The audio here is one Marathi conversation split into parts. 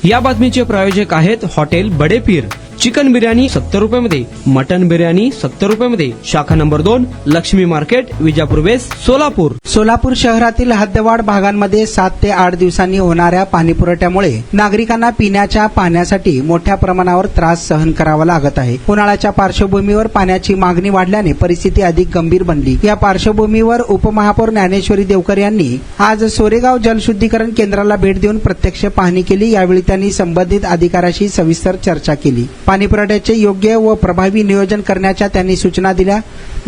या बातमीचे प्रायोजक आहेत हॉटेल बडे पीर। चिकन बिर्याणी 70 रुपयामध्ये, मटन बिर्याणी 70 रुपयामध्ये। शाखा number 2, Laxmi market, Vijapur west, Solapur. Solapur शहरातील हद्दवाढ भागांमध्ये 7 ते 8 दिवसांनी होणाऱ्या पाणी पुरवठ्यामुळे नागरिकांना पिण्याच्या पाण्यासाठी मोठ्या प्रमाणावर त्रास सहन करावा लागत आहे। उन्हाळ्याच्या पार्श्वभूमीवर पाण्याची मागणी वाढल्याने परिस्थिती अधिक गंभीर बनली। या पार्श्वभूमीवर उपमहापौर ज्ञानेश्वरी देवकर यांनी आज सोरेगाव जलशुद्धीकरण केंद्राला भेट देऊन प्रत्यक्ष पाहणी केली। यावेळी त्यांनी संबंधित अधिकाऱ्याशी सविस्तर चर्चा केली। पाणी पुरवठ्याचे योग्य व प्रभावी नियोजन करण्याच्या त्यांनी सूचना दिल्या।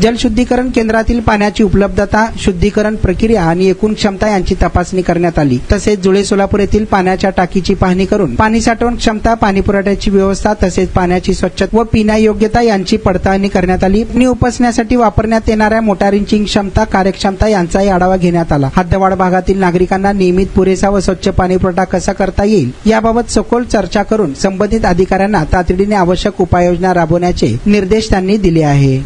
जलशुद्धीकरण केंद्रातील पाण्याची उपलब्धता, शुद्धीकरण प्रक्रिया आणि एकूण क्षमता यांची तपासणी करण्यात आली। तसेच जुळे सोलापूर येथील पाण्याच्या टाकीची पाहणी करून पाणी साठवण क्षमता, पाणी पुरवठ्याची व्यवस्था तसेच पाण्याची स्वच्छता व पिण्यायोग्यता यांची पडताळणी करण्यात आली। पाणी उपसण्यासाठी वापरण्यात येणाऱ्या मोटारींची क्षमता, कार्यक्षमता यांचाही आढावा घेण्यात आला। हद्दवाढ भागातील नागरिकांना नियमित, पुरेसा व स्वच्छ पाणी पुरवठा कसा करता येईल याबाबत सखोल चर्चा करून संबंधित अधिकाऱ्यांना तातडीने आवश्यक उपाययोजना राबवण्याचे निर्देश त्यांनी दिले आहे।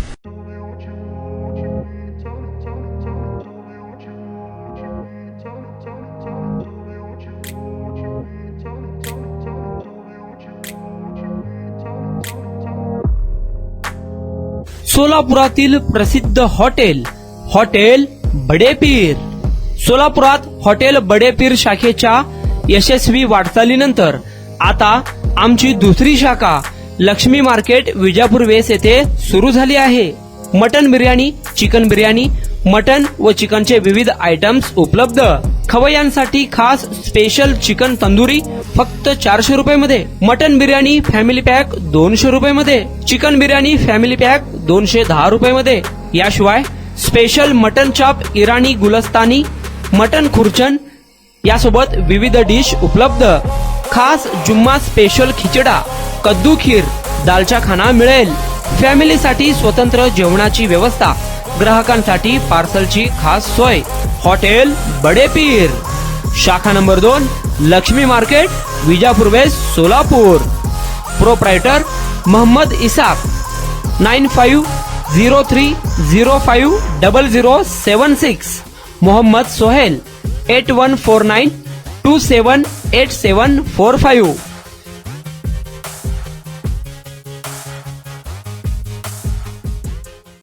सोलापुरातील प्रसिद्ध हॉटेल बडे पीर। सोलापुरात हॉटेल बडे पीर शाखेच्या यशस्वी वाटचालीनंतर आता आमची दुसरी शाखा लक्ष्मी मार्केट, विजापूर वेस्ट येथे सुरू झाली आहे। Mutton biryani, chicken biryani, mutton व चिकनचे विविध आयटम्स उपलब्ध। खवय्यांसाठी खास स्पेशल चिकन तंदुरी फक्त 400 रुपयामध्ये, मटन बिर्याणी फॅमिली पॅक 200 रुपयामध्ये, चिकन बिर्याणी फॅमिली पॅक 210 रुपयामध्ये। याशिवाय स्पेशल मटन चाप, इराणी गुलस्तानी, मटन खुर्चन यासोबत विविध डिश उपलब्ध। खास जुम्मा स्पेशल खिचडा, कद्दू खीर, दालचा खाना मिळेल। फॅमिलीसाठी स्वतंत्र जेवणाची व्यवस्था, ग्राहकांसाठी पार्सलची खास सोय। हॉटेल बडे पीर, शाखा number 2, Laxmi market, Vijapur west, Solapur. Proprietor Mohammed Isaq, 9503050076। Mohammed Sohail, 8149278745।